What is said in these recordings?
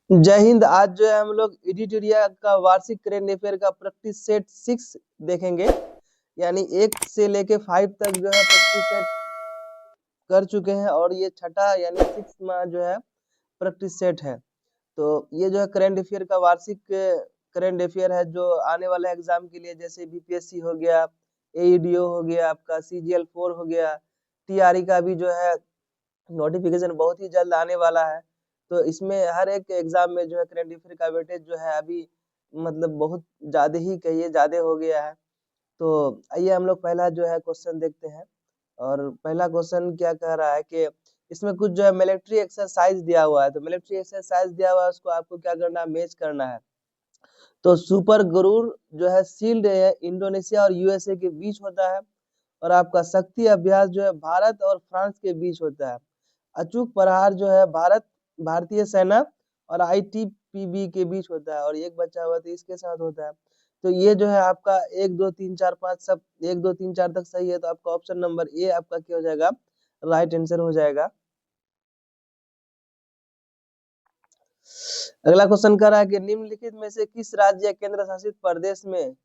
जय हिंद। आज जो है हम लोग एडिटोरिया का वार्षिक करेंट अफेयर का प्रैक्टिस सेट 6 देखेंगे। यानी 1 से लेके 5 तक जो है प्रैक्टिस सेट कर चुके हैं और ये छठा यानी 6वां जो है प्रैक्टिस सेट है। तो ये जो है करेंट अफेयर का वार्षिक करेंट अफेयर है जो आने वाले एग्जाम के लिए, जैसे बीपीएससी हो गया, एईडीओ हो गया, आपका सीजीएल 4 हो गया, टीआरई का भी जो है नोटिफिकेशन बहुत ही जल्द आने वाला है। तो इसमें हर एक एग्जाम में जो है करंट अफेयर का वेटेज जो है अभी मतलब बहुत ज्यादा ही कहिए ज्यादा हो गया है। तो आइए हम लोग पहला जो है क्वेश्चन देखते हैं। और पहला क्वेश्चन क्या कह रहा है कि इसमें कुछ जो है मिलिट्री एक्सरसाइज दिया हुआ है। तो मिलिट्री एक्सरसाइज दिया हुआ है, उसको आपको क्या करना है, मैच करना है। तो सुपर गरुड़ जो है शील्ड है इंडोनेशिया और यूएसए के बीच होता है। और आपका शक्ति अभ्यास जो है भारत और फ्रांस के बीच होता है। अचूक प्रहार जो है भारतीय सेना और आईटीबीपी के बीच होता है। और एक बचा हुआ तो इसके साथ होता है। तो ये जो है आपका 1 2 3 4 5 सब 1 2 3 4 तक सही है। तो आपका ऑप्शन नंबर ए आपका क्या हो जाएगा, राइट आंसर हो जाएगा। अगला क्वेश्चन कर रहा है कि निम्नलिखित में से किस राज्य या केंद्र शासित प्रदेश में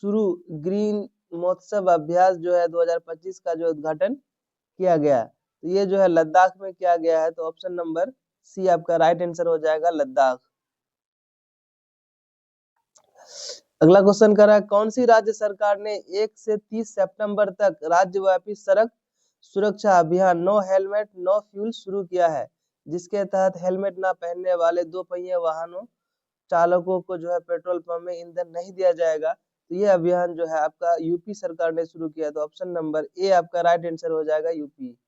शुरू ग्रीन महोत्सव अभ्यास जो है 2025 का जो उद्घाटन किया गया है। तो ये जो है लद्दाख में किया गया है। तो ऑप्शन नंबर सी आपका राइट आंसर हो जाएगा, लद्दाख। अगला क्वेश्चन कर रहा है कौन सी राज्य सरकार ने 1 से 30 सितंबर तक राज्यव्यापी सड़क सुरक्षा अभियान नो हेलमेट नो फ्यूल शुरू किया है, जिसके तहत हेलमेट न पहनने वाले 2 पहिए वाहनों चालकों को जो है पेट्रोल पंप में ईंधन नहीं दिया जाएगा। तो ये अभियान जो है आपका यूपी सरकार ने शुरू किया। तो ऑप्शन नंबर ए आपका राइट आंसर हो जाएगा, यूपी।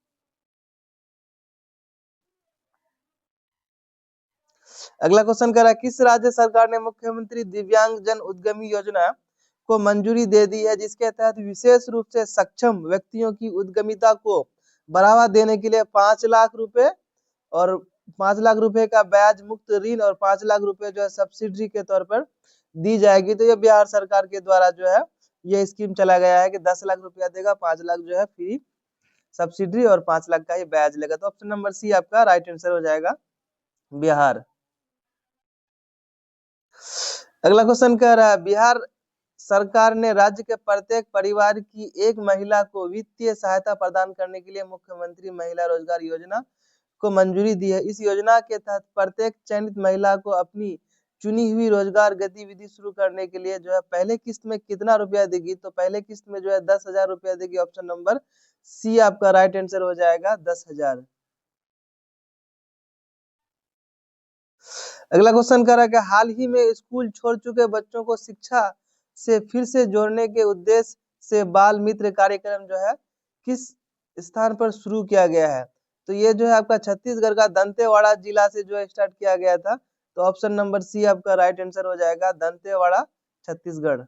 अगला क्वेश्चन कर रहा है किस राज्य सरकार ने मुख्यमंत्री दिव्यांग जन उद्यमी योजना को मंजूरी दे दी है, जिसके तहत विशेष रूप से सक्षम व्यक्तियों की उद्यमिता को बढ़ावा देने के लिए 5 लाख रुपए और 5 लाख रुपए का ब्याज मुक्त ऋण और 5 लाख रुपए जो है सब्सिडी के तौर पर दी जाएगी। तो ये बिहार सरकार के द्वारा जो है ये स्कीम चला गया है कि 10 लाख रुपया देगा, 5 लाख जो है फ्री सब्सिडी और 5 लाख का ही ब्याज लेगा। तो ऑप्शन नंबर सी आपका राइट आंसर हो जाएगा, बिहार। अगला क्वेश्चन कह रहा है बिहार सरकार ने राज्य के प्रत्येक परिवार की एक महिला को वित्तीय सहायता प्रदान करने के लिए मुख्यमंत्री महिला रोजगार योजना को मंजूरी दी है। इस योजना के तहत प्रत्येक चयनित महिला को अपनी चुनी हुई रोजगार गतिविधि शुरू करने के लिए जो है पहले किस्त में कितना रुपया देगी। तो पहले किस्त में जो है 10,000 रुपया देगी। ऑप्शन नंबर सी आपका राइट आंसर हो जाएगा, 10,000। अगला क्वेश्चन कर रहा है कि हाल ही में स्कूल छोड़ चुके बच्चों को शिक्षा से फिर से जोड़ने के उद्देश्य से बाल मित्र कार्यक्रम जो है किस स्थान पर शुरू किया गया है। तो ये जो है आपका छत्तीसगढ़ का दंतेवाड़ा जिला से जो है स्टार्ट किया गया था। तो ऑप्शन नंबर सी आपका राइट आंसर हो जाएगा, दंतेवाड़ा, छत्तीसगढ़।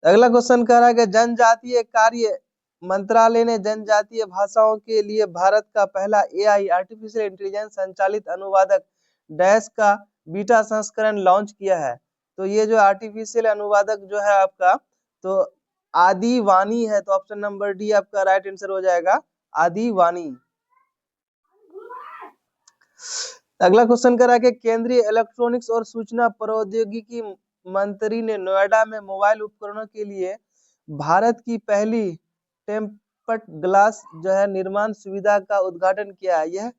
अगला क्वेश्चन कह रहा है कि जनजातीय कार्य मंत्रालय ने जनजातीय भाषाओं के लिए भारत का पहला एआई आर्टिफिशियल इंटेलिजेंस संचालित अनुवादक डैश का बीटा संस्करण लॉन्च किया है। तो ये जो आर्टिफिशियल अनुवादक जो है आपका तो आदि वाणी है। तो ऑप्शन नंबर डी आपका राइट आंसर हो जाएगा, आदि वाणी। अगला क्वेश्चन कर रहा है कि केंद्रीय इलेक्ट्रॉनिक्स और सूचना प्रौद्योगिकी मंत्री ने नोएडा में मोबाइल उपकरणों के लिए भारत की पहली टेम्पर्ड ग्लास जो है निर्माण सुविधा का उद्घाटन किया है। यह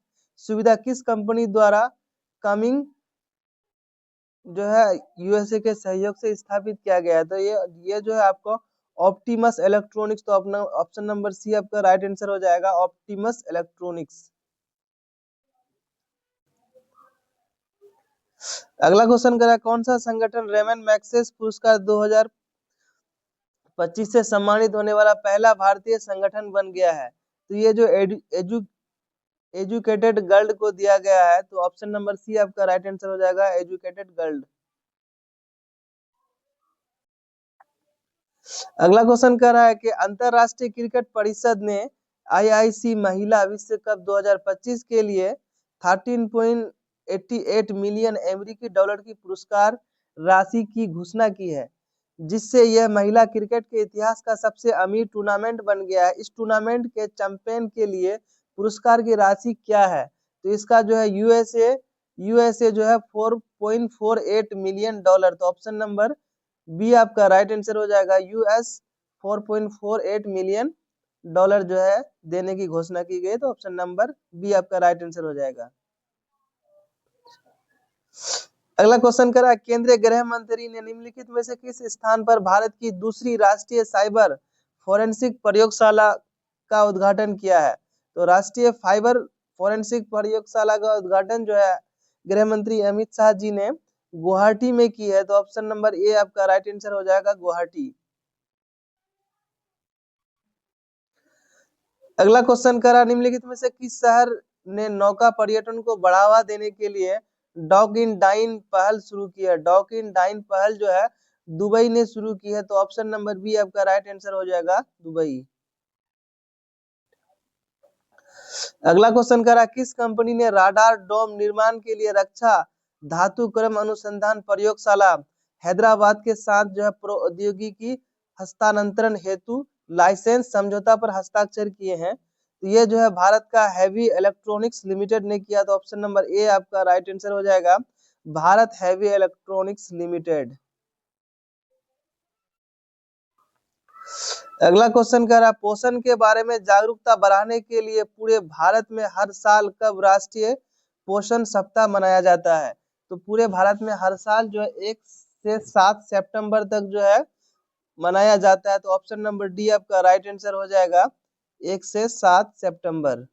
सुविधा किस कंपनी द्वारा कमिंग जो है यूएसए के सहयोग से स्थापित किया गया है। तो ये जो है आपको ऑप्टिमस इलेक्ट्रॉनिक्स। तो अपना ऑप्शन नंबर सी आपका राइट आंसर हो जाएगा, ऑप्टिमस इलेक्ट्रॉनिक्स। अगला क्वेश्चन करा कौन सा संगठन रेमन मैग्सेसे पुरस्कार 2025 से सम्मानित होने वाला पहला भारतीय संगठन बन गया है। तो ये जो एजुकेटेड गर्ल्ड को दिया गया है। तो ऑप्शन नंबर सी आपका राइट आंसर हो जाएगा, एजुकेटेड गर्ल्ड। अगला क्वेश्चन कर रहा है कि अंतरराष्ट्रीय क्रिकेट परिषद ने आईआईसी महिला विश्व कप 2025 के लिए 13.88 मिलियन अमेरिकी डॉलर की पुरस्कार राशि की घोषणा की है, जिससे यह महिला क्रिकेट के इतिहास का सबसे अमीर टूर्नामेंट बन गया है। इस टूर्नामेंट के चैंपियन के लिए पुरस्कार की राशि क्या है? तो इसका जो है यूएसए जो है $4.48 मिलियन। तो ऑप्शन नंबर बी आपका राइट आंसर हो जाएगा। यूएस $4.48 मिलियन जो है देने की घोषणा की गई, तो ऑप्शन नंबर बी आपका राइट आंसर हो जाएगा। अगला क्वेश्चन करा, केंद्रीय गृह मंत्री ने निम्नलिखित में से किस स्थान पर भारत की दूसरी राष्ट्रीय साइबर फोरेंसिक प्रयोगशाला का उद्घाटन किया है? तो राष्ट्रीय फाइबर फोरेंसिक प्रयोगशाला का उद्घाटन जो है गृह मंत्री अमित शाह जी ने गुवाहाटी में की है, तो ऑप्शन नंबर ए आपका राइट आंसर हो जाएगा, गुवाहाटी। अगला क्वेश्चन करा, निम्नलिखित में से किस शहर ने नौका पर्यटन को बढ़ावा देने के लिए डॉक इन डाइन पहल शुरू की है? डॉक इन डाइन पहल जो है दुबई ने शुरू की है, तो ऑप्शन नंबर बी आपका राइट आंसर हो जाएगा, दुबई। अगला क्वेश्चन करा, किस कंपनी ने राडार डोम निर्माण के लिए रक्षा धातु क्रम अनुसंधान प्रयोगशाला हैदराबाद के साथ जो है प्रौद्योगिकी हस्तांतरण हेतु लाइसेंस समझौता पर हस्ताक्षर किए हैं? तो ये जो है भारत का हैवी इलेक्ट्रॉनिक्स लिमिटेड ने किया, तो ऑप्शन नंबर ए आपका राइट आंसर हो जाएगा, भारत हैवी इलेक्ट्रॉनिक्स लिमिटेड। अगला क्वेश्चन कह रहा है, पोषण के बारे में जागरूकता बढ़ाने के लिए पूरे भारत में हर साल कब राष्ट्रीय पोषण सप्ताह मनाया जाता है? तो पूरे भारत में हर साल जो है 1 से 7 सितंबर तक जो है मनाया जाता है, तो ऑप्शन नंबर डी आपका राइट आंसर हो जाएगा, 1 से 7 सितंबर।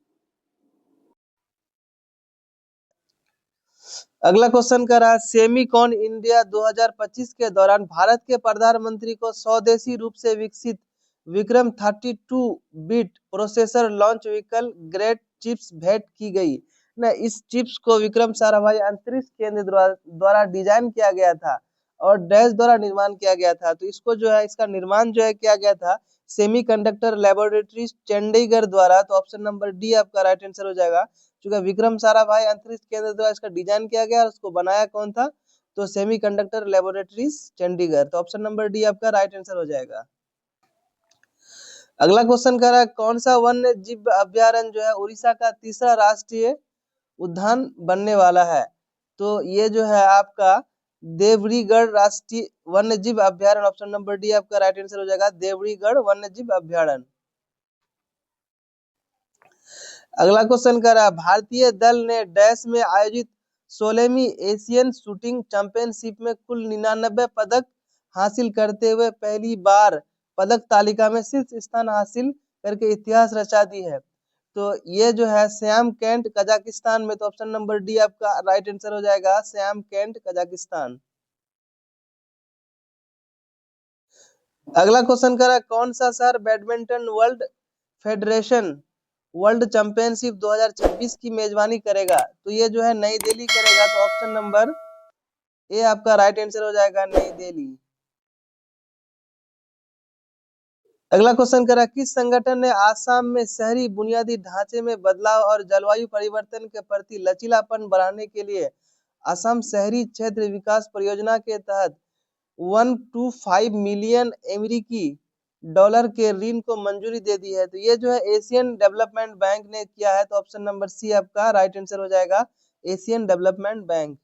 अगला क्वेश्चन कर रहा है, सेमीकॉन इंडिया 2025 के दौरान भारत के प्रधानमंत्री को स्वदेशी रूप से विकसित Vikram 32 bit processor launch vehicle great chips भेंट की गई ना। इस चिप्स को विक्रम साराभाई अंतरिक्ष केंद्र द्वारा डिजाइन किया गया था और डैश द्वारा निर्माण किया गया था। तो इसको जो है इसका निर्माण जो है किया गया था सेमीकंडक्टर लैबोरेटरीज चंडीगढ़ द्वारा, तो ऑप्शन नंबर डी आपका राइट आंसर हो जाएगा। चूंकि विक्रम साराभाई अंतरिक्ष केंद्र द्वारा इसका डिजाइन किया गया और उसको बनाया कौन था? तो सेमीकंडक्टर लैबोरेटरीज चंडीगढ़, तो ऑप्शन नंबर डी आपका राइट आंसर हो जाएगा। अगला क्वेश्चन कह रहा है, कौन सा वन्य जीव अभ्यारण्य जो है उड़ीसा का तीसरा राष्ट्रीय उद्यान बनने वाला है? तो ये जो है आपका देवरीगढ़ राष्ट्रीय वन्य जीव अभ्यारण्य, ऑप्शन नंबर डी आपका राइट आंसर हो जाएगा, देवरीगढ़ वन्य जीव अभ्यारण्य। अगला क्वेश्चन कर रहा है, भारतीय दल ने डैश में आयोजित 16वीं एशियन शूटिंग चैंपियनशिप में कुल 99 पदक हासिल करते हुए पहली बार पदक तालिका में शीर्ष स्थान हासिल करके इतिहास रचा दी है। तो ये जो है श्याम कैंट कजाकिस्तान में, तो ऑप्शन नंबर डी आपका राइट आंसर हो जाएगा, श्याम कैंट कजाकिस्तान। अगला क्वेश्चन कर रहा है, कौन सा शहर badminton world federation world championship 2026 की मेजबानी करेगा? तो ये जो है नई दिल्ली करेगा, तो ऑप्शन नंबर ए आपका राइट आंसर हो जाएगा, नई दिल्ली। अगला क्वेश्चन करा, किस संगठन ने आसाम में शहरी बुनियादी ढांचे में बदलाव और जलवायु परिवर्तन के प्रति लचीलापन बढ़ाने के लिए असम शहरी क्षेत्र विकास परियोजना के तहत 125 मिलियन अमेरिकी डॉलर के ऋण को मंजूरी दे दी है? तो ये जो है एशियन डेवलपमेंट बैंक ने किया है, तो ऑप्शन नंबर सी आपका राइट आंसर हो जाएगा, एशियन डेवलपमेंट बैंक।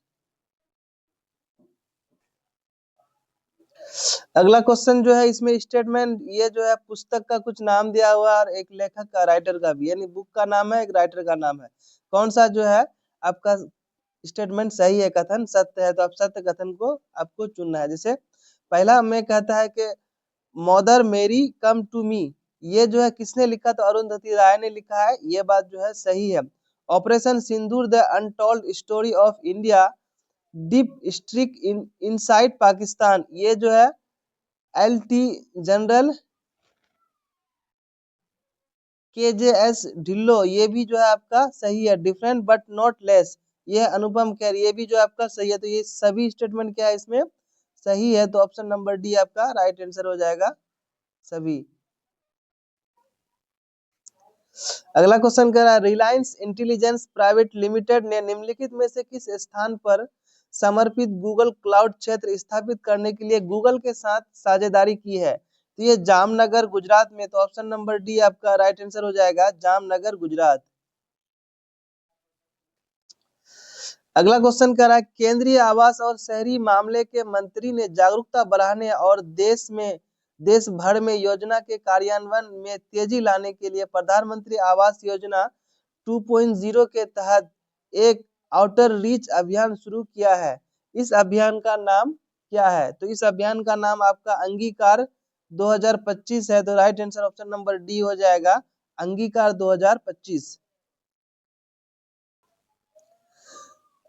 अगला क्वेश्चन जो है इसमें स्टेटमेंट, ये जो है पुस्तक का कुछ नाम दिया हुआ है और एक लेखक का राइटर का भी, यानी बुक का नाम है, एक राइटर का नाम है। कौन सा जो है आपका स्टेटमेंट सही है, कथन सत्य है? तो आप सत्य कथन को आपको चुनना है। जैसे पहला में कहता है कि मदर मेरी कम टू मी, ये जो है किसने लिखा? तो अरुंधति राय ने लिखा है, ये बात जो है सही है। Operation Sindoor the untold story of India deep strike inside Pakistan, ये जो है LT जनरल KJS ढिल्लो, ये भी जो है आपका सही है। डिफरेंट बट नॉट लेस, ये अनुपम खेर, ये भी जो आपका सही है। तो ये सभी स्टेटमेंट क्या है इसमें सही है, तो ऑप्शन नंबर डी आपका राइट आंसर हो जाएगा, सभी। अगला क्वेश्चन कह रहा है, रिलायंस इंटेलिजेंस प्राइवेट लिमिटेड ने निम्नलिखित में से किस स्थान पर समर्पित गूगल क्लाउड क्षेत्र स्थापित करने के लिए गूगल के साथ साझेदारी की है? तो ये जामनगर गुजरात में, तो ऑप्शन नंबर डी आपका राइट आंसर हो जाएगा, जामनगर गुजरात। अगला क्वेश्चन कह रहा है केंद्रीय आवास और शहरी मामले के मंत्री ने जागरूकता बढ़ाने और देश भर में योजना के कार्यान्वयन में तेजी लाने के लिए प्रधानमंत्री आवास योजना 2.0 के तहत एक आउटर रीच अभियान शुरू किया है। इस अभियान का नाम क्या है? तो इस अभियान का नाम आपका अंगीकार 2025 है। तो right answer option number D हो जाएगा, अंगीकार 2025।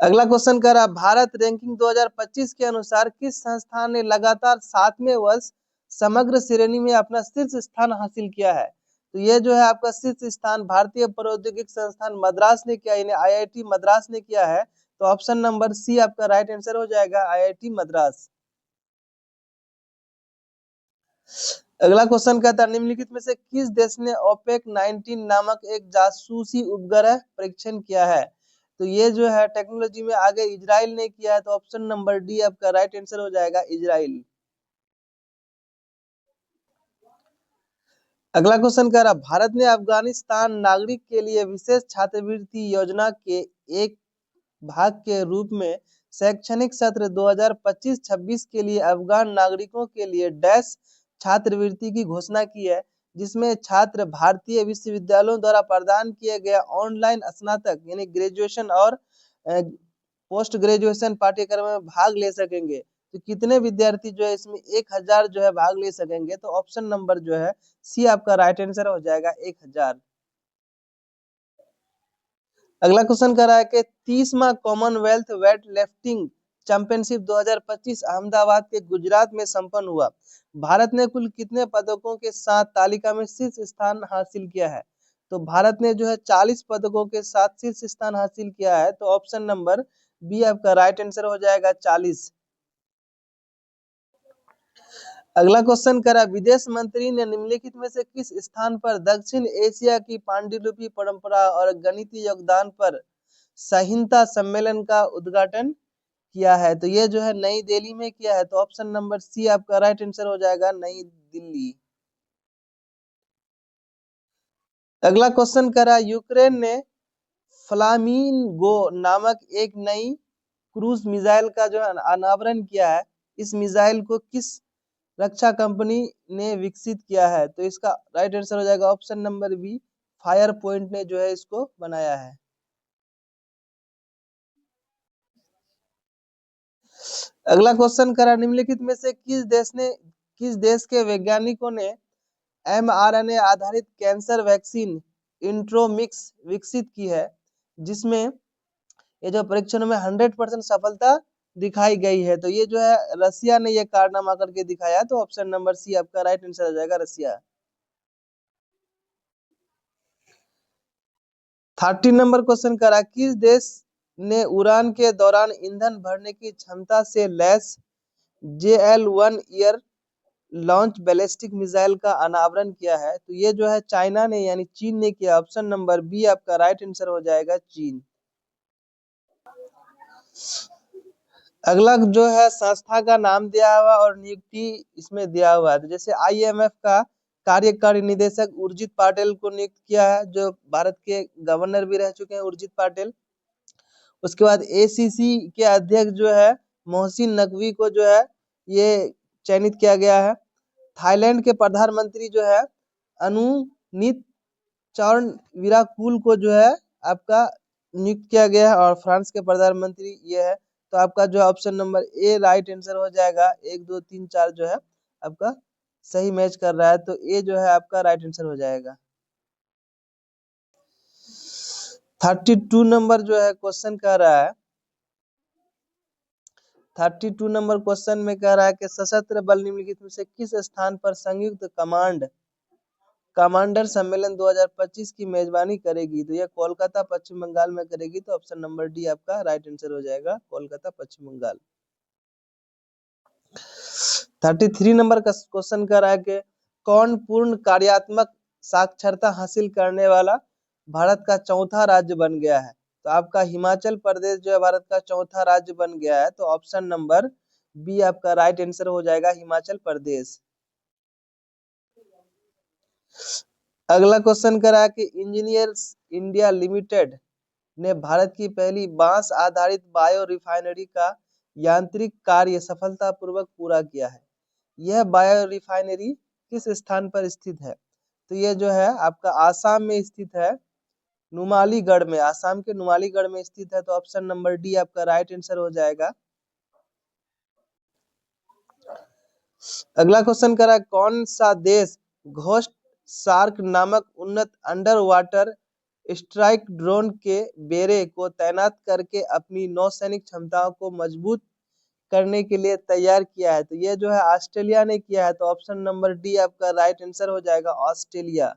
अगला क्वेश्चन कर रहा है भारत रैंकिंग 2025 के अनुसार किस संस्थान ने लगातार 7वें वर्ष समग्र श्रेणी में अपना शीर्ष स्थान हासिल किया है? तो ये जो है आपका शीर्ष स्थान भारतीय प्रौद्योगिकी संस्थान मद्रास ने किया, यानी आईआईटी मद्रास ने किया है। तो ऑप्शन नंबर सी आपका राइट आंसर हो जाएगा, आईआईटी मद्रास। अगला क्वेश्चन कहता है निम्नलिखित में से किस देश ने ओपेक 19 नामक एक जासूसी उपग्रह परीक्षण किया है? तो ये जो है टेक्नोलॉजी में आगे इजराइल ने किया है। तो ऑप्शन नंबर डी आपका राइट आंसर हो जाएगा, इजराइल। अगला क्वेश्चन कह रहा भारत ने अफगानिस्तान नागरिक के लिए विशेष छात्रवृत्ति योजना के एक भाग के रूप में शैक्षणिक सत्र 2025-26 के लिए अफगान नागरिकों के लिए डैश छात्रवृत्ति की घोषणा की है, जिसमें छात्र भारतीय विश्वविद्यालयों द्वारा प्रदान किए गए ऑनलाइन स्नातक यानी ग्रेजुएशन और पोस्ट ग्रेजुएशन पाठ्यक्रम में भाग ले सकेंगे। तो कितने विद्यार्थी जो है इसमें 1000 जो है भाग ले सकेंगे? तो ऑप्शन नंबर जो है सी आपका राइट आंसर हो जाएगा, 1000। अगला क्वेश्चन कर रहा है कि 30वां Commonwealth weight lifting championship 2025 Ahmedabad के गुजरात में संपन्न हुआ। भारत ने कुल कितने पदकों के साथ तालिका में शीर्ष स्थान हासिल किया है? तो भारत ने जो है 40 पदकों के साथ शीर्ष स्थान हासिल किया है। तो ऑप्शन नंबर बी आपका राइट आंसर हो जाएगा, 40। अगला क्वेश्चन करा विदेश मंत्री ने निम्नलिखित में से किस स्थान पर दक्षिण एशिया की पांडुलिपि परंपरा और गणितीय योगदान पर संहिता सम्मेलन का उद्घाटन किया है? तो ये जो है नई दिल्ली में किया है। तो ऑप्शन नंबर सी आपका राइट आंसर हो जाएगा, नई दिल्ली। अगला क्वेश्चन करा यूक्रेन ने फ्लामिंगो नामक एक नई क्रूज मिसाइल का जो अनावरण किया है। इस मिसाइल को किस रक्षा कंपनी ने विकसित किया है? तो इसका राइट आंसर हो जाएगा option number B, Fire Point ने जो है इसको बनाया है। अगला क्वेश्चन करा निम्नलिखित में से किस देश के वैज्ञानिकों ने mRNA आधारित कैंसर वैक्सीन इंट्रोमिक्स विकसित की है, जिसमें ये जो परीक्षण में 100% सफलता दिखाई गई है? तो ये जो है रसिया ने ये कारनामा करके दिखाया। तो ऑप्शन नंबर सी आपका राइट आंसर हो जाएगा, रसिया। 30 नंबर क्वेश्चन करा किस देश ने उड़ान के दौरान ईंधन भरने की क्षमता से lace JL-1 year launch ballistic missile का अनावरण किया है? तो ये जो है चाइना ने यानी चीन ने किया। ऑप्शन नंबर बी आपका राइट आंसर हो जाएगा, चीन। अगला जो है संस्था का नाम दिया हुआ और नियुक्ति इसमें दिया हुआ है। तो जैसे IMF का कार्यकारी निदेशक उर्जित पाटिल को नियुक्त किया है, जो भारत के गवर्नर भी रह चुके हैं, उर्जित पाटिल। उसके बाद ACC के अध्यक्ष जो है मोहसिन नकवी को जो है ये चयनित किया गया है। थाईलैंड के प्रधानमंत्री जो है अनुनीत चार्नविराकूल को जो है आपका नियुक्त किया गया है, और फ्रांस के प्रधानमंत्री ये है। तो आपका जो option number A right answer हो जाएगा। 1 2 3 4 जो है आपका सही मैच कर रहा है। तो ए जो है आपका राइट आंसर हो जाएगा। 32 नंबर जो है क्वेश्चन कह रहा है 32 नंबर क्वेश्चन में कह रहा है कि सशस्त्र बल निम्नलिखित में से किस स्थान पर संयुक्त कमांडर सम्मेलन 2025 की मेजबानी करेगी? तो यह कोलकाता पश्चिम बंगाल में करेगी। तो ऑप्शन नंबर डी आपका राइट आंसर हो जाएगा, कोलकाता पश्चिम बंगाल। 33 नंबर का क्वेश्चन कर रहा है कि कौन पूर्ण कार्यात्मक साक्षरता हासिल करने वाला भारत का चौथा राज्य बन गया है? तो आपका हिमाचल प्रदेश जो है भारत का चौथा राज्य बन गया है। तो ऑप्शन नंबर बी आपका राइट आंसर हो जाएगा, हिमाचल प्रदेश। अगला क्वेश्चन करा कि इंजीनियर्स इंडिया लिमिटेड ने भारत की पहली बांस आधारित बायो रिफाइनरी का यांत्रिक कार्य सफलतापूर्वक पूरा किया है। यह बायो रिफाइनरी किस स्थान पर स्थित है? तो ये जो है आपका आसाम में स्थित है, नुमालीगढ़ में, आसाम के नुमालीगढ़ में स्थित है। तो ऑप्शन नंबर डी आपका राइट आंसर हो जाएगा। अगला क्वेश्चन करा, कौन सा देश घोस्ट शार्क नामक उन्नत अंडर वाटर स्ट्राइक ड्रोन के बेड़े को तैनात करके अपनी नौसैनिक क्षमताओं को मजबूत करने के लिए तैयार किया है? तो ये जो है ऑस्ट्रेलिया ने किया है। तो ऑप्शन नंबर डी आपका राइट आंसर हो जाएगा, ऑस्ट्रेलिया।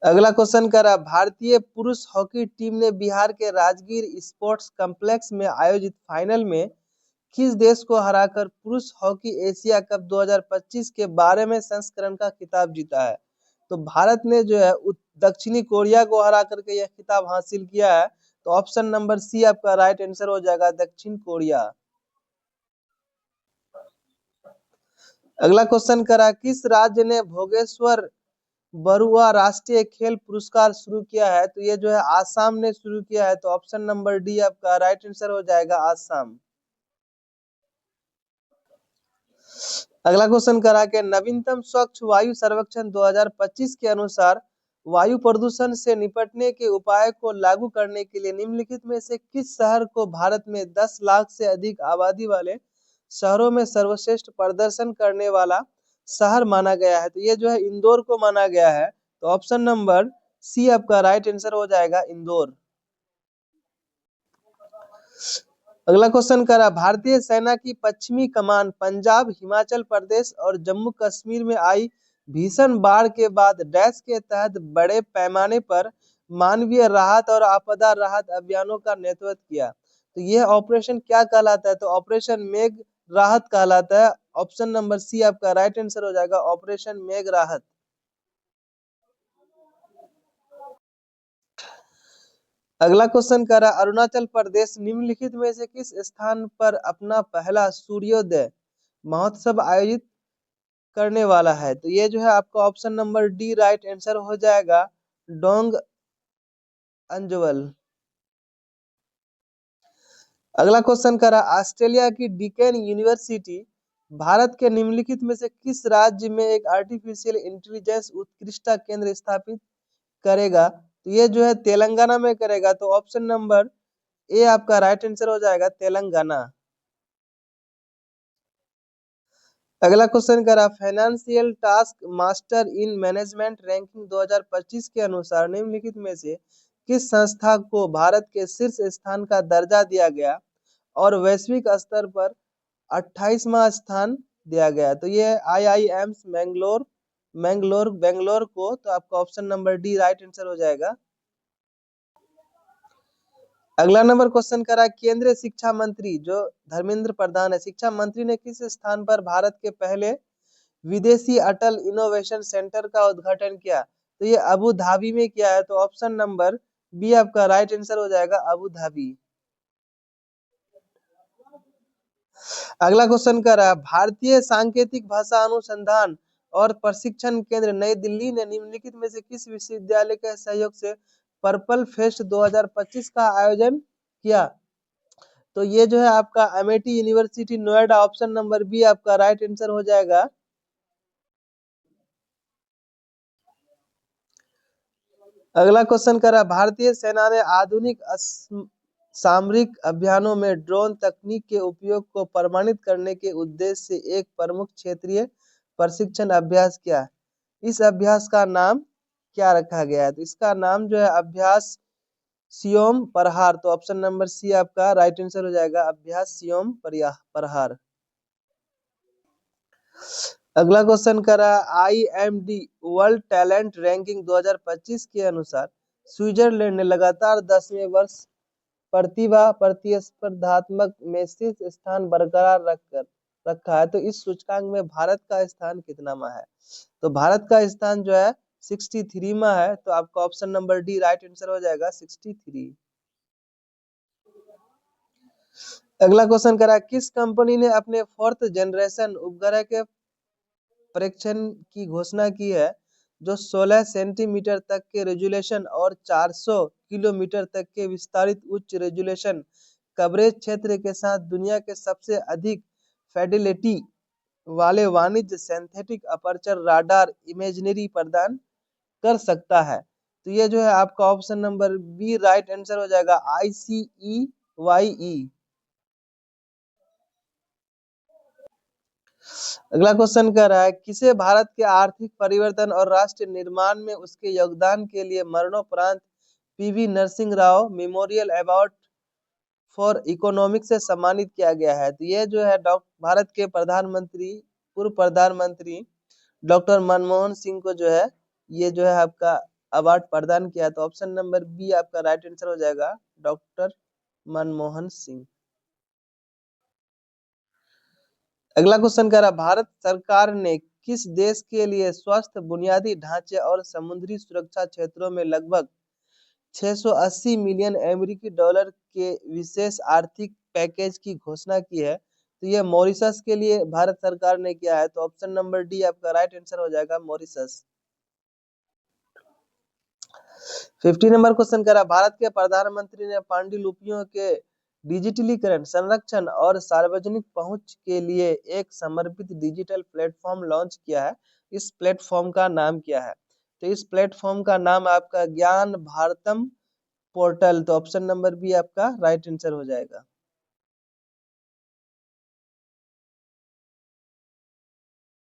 अगला क्वेश्चन करा, भारतीय पुरुष हॉकी टीम ने बिहार के राजगीर स्पोर्ट्स कॉम्प्लेक्स में आयोजित फाइनल में किस देश को हराकर पुरुष हॉकी एशिया कप 2025 के 12वें संस्करण का खिताब जीता है? तो भारत ने जो है दक्षिणी कोरिया को हरा करके यह खिताब हासिल किया है। तो ऑप्शन नंबर सी आपका राइट आंसर हो जाएगा, दक्षिण कोरिया। अगला क्वेश्चन करा, किस राज्य ने भोगेश्वर बरुआ राष्ट्रीय खेल पुरस्कार शुरू किया है? तो ये जो है आसाम ने शुरू किया है। तो ऑप्शन नंबर डी आपका राइट आंसर हो जाएगा, आसाम। अगला क्वेश्चन करा के नवीनतम स्वच्छ वायु सर्वेक्षण 2025 के अनुसार वायु प्रदूषण से निपटने के उपाय को लागू करने के लिए निम्नलिखित में से किस शहर को भारत में 10 लाख से अधिक आबादी वाले शहरों में सर्वश्रेष्ठ प्रदर्शन करने वाला शहर माना गया है? तो ये जो है इंदौर को माना गया है। तो ऑप्शन नंबर सी आपका राइट आंसर हो जाएगा, इंदौर। अगला क्वेश्चन करा, भारतीय सेना की पश्चिमी कमान पंजाब, हिमाचल प्रदेश और जम्मू कश्मीर में आई भीषण बाढ़ के बाद डैश के तहत बड़े पैमाने पर मानवीय राहत और आपदा राहत अभियानों का नेतृत्व किया। तो यह ऑपरेशन क्या कहलाता है? तो ऑपरेशन मेघ राहत कहलाता है। ऑप्शन नंबर सी आपका राइट आंसर हो जाएगा, ऑपरेशन मेघ राहत। अगला क्वेश्चन करा, अरुणाचल प्रदेश निम्नलिखित में से किस स्थान पर अपना पहला सूर्योदय महोत्सव आयोजित करने वाला है? तो ये जो है आपका option number D right answer हो जाएगा, डोंग अंजवल। अगला क्वेश्चन करा, ऑस्ट्रेलिया की डीकेन यूनिवर्सिटी भारत के निम्नलिखित में से किस राज्य में एक आर्टिफिशियल इंटेलिजेंस उत्कृष्टता केंद्र स्थापित करेगा? तो ये जो है तेलंगाना में करेगा। तो ऑप्शन नंबर ए आपका राइट आंसर हो जाएगा, तेलंगाना। अगला क्वेश्चन करा, financial task master in management ranking 2025 के अनुसार निम्नलिखित में से किस संस्था को भारत के शीर्ष स्थान का दर्जा दिया गया और वैश्विक स्तर पर 28वां स्थान दिया गया? तो ये IIMs बेंगलोर को। तो आपका option number D right answer हो जाएगा। अगला नंबर क्वेश्चन करा, केंद्रीय शिक्षा मंत्री जो धर्मेंद्र प्रधान है, शिक्षा मंत्री ने किस स्थान पर भारत के पहले विदेशी अटल इनोवेशन सेंटर का उद्घाटन किया? तो ये अबू धाबी में किया है। तो ऑप्शन नंबर बी आपका राइट आंसर हो जाएगा, अबू धाबी। अगला क्वेश्चन कर रहा है, भारतीय सांकेतिक भाषा अनुसंधान और प्रशिक्षण केंद्र नई दिल्ली ने निम्नलिखित में से किस विश्वविद्यालय के सहयोग से पर्पल फेस्ट 2025 का आयोजन किया? तो ये जो है आपका Amethi university Noida, option number B आपका राइट आंसर हो जाएगा। अगला क्वेश्चन कर रहा है, भारतीय सेना ने आधुनिक सामरिक अभियानों में ड्रोन तकनीक के उपयोग को प्रमाणित करने के उद्देश्य से एक प्रमुख क्षेत्रीय प्रशिक्षण अभ्यास किया। इस अभ्यास का नाम क्या रखा गया है? तो इसका नाम जो है अभ्यास सियोम प्रहार। तो ऑप्शन नंबर सी आपका राइट आंसर हो जाएगा, अभ्यास सियोम प्रहार। अगला क्वेश्चन करा, IMD वर्ल्ड टैलेंट रैंकिंग 2025 के अनुसार स्विट्जरलैंड ने लगातार 10वें वर्ष प्रतिभा प्रतिस्पर्धात्मक में शीर्ष स्थान बरकरार रखा है। तो इस सूचकांक में भारत का स्थान कितनामा है? तो भारत का स्थान जो है 63वां है। तो आपका option number D right answer हो जाएगा, 63। अगला क्वेश्चन करा, किस कंपनी ने अपने 4th जनरेशन उपग्रह के परीक्षण की घोषणा की है जो 16 सेंटीमीटर तक के रेजुलेशन और 400 किलोमीटर तक के विस्तारित उच्च रेजुलेशन कवरेज क्षेत्र के साथ दुनिया के सबसे अधिक फिडेलिटी वाले वाणिज्य सिंथेटिक अपर्चर राडार इमेजरी प्रदान कर सकता है। तो ये जो है आपका option number B right answer हो जाएगा, ICEYE। अगला क्वेश्चन कह रहा है, किसे भारत के आर्थिक परिवर्तन और राष्ट्र निर्माण में उसके योगदान के लिए मरणोपरांत PV Narasimha Rao memorial award for economics से सम्मानित किया गया है। तो ये जो है भारत के प्रधानमंत्री, पूर्व प्रधानमंत्री डॉक्टर मनमोहन सिंह को जो है ये जो है आपका अवार्ड प्रदान किया। तो ऑप्शन नंबर बी आपका राइट आंसर हो जाएगा, डॉक्टर मनमोहन सिंह। अगला क्वेश्चन कह रहा, भारत सरकार ने किस देश के लिए स्वस्थ बुनियादी ढांचे और समुद्री सुरक्षा क्षेत्रों में लगभग 680 मिलियन अमेरिकी डॉलर के विशेष आर्थिक पैकेज की घोषणा की है? तो ये मॉरिशस के लिए भारत सरकार ने किया है। तो ऑप्शन नंबर डी आपका राइट आंसर हो जाएगा, मॉरिशस। 50 नंबर क्वेश्चन कह रहा, भारत के प्रधानमंत्री ने पांडुलिपियों के डिजिटलीकरण, संरक्षण और सार्वजनिक पहुंच के लिए एक समर्पित डिजिटल प्लेटफॉर्म लॉन्च किया है। इस प्लेटफॉर्म का नाम क्या है? तो इस प्लेटफॉर्म का नाम आपका ज्ञान भारतम पोर्टल। तो ऑप्शन नंबर बी आपका राइट आंसर हो जाएगा।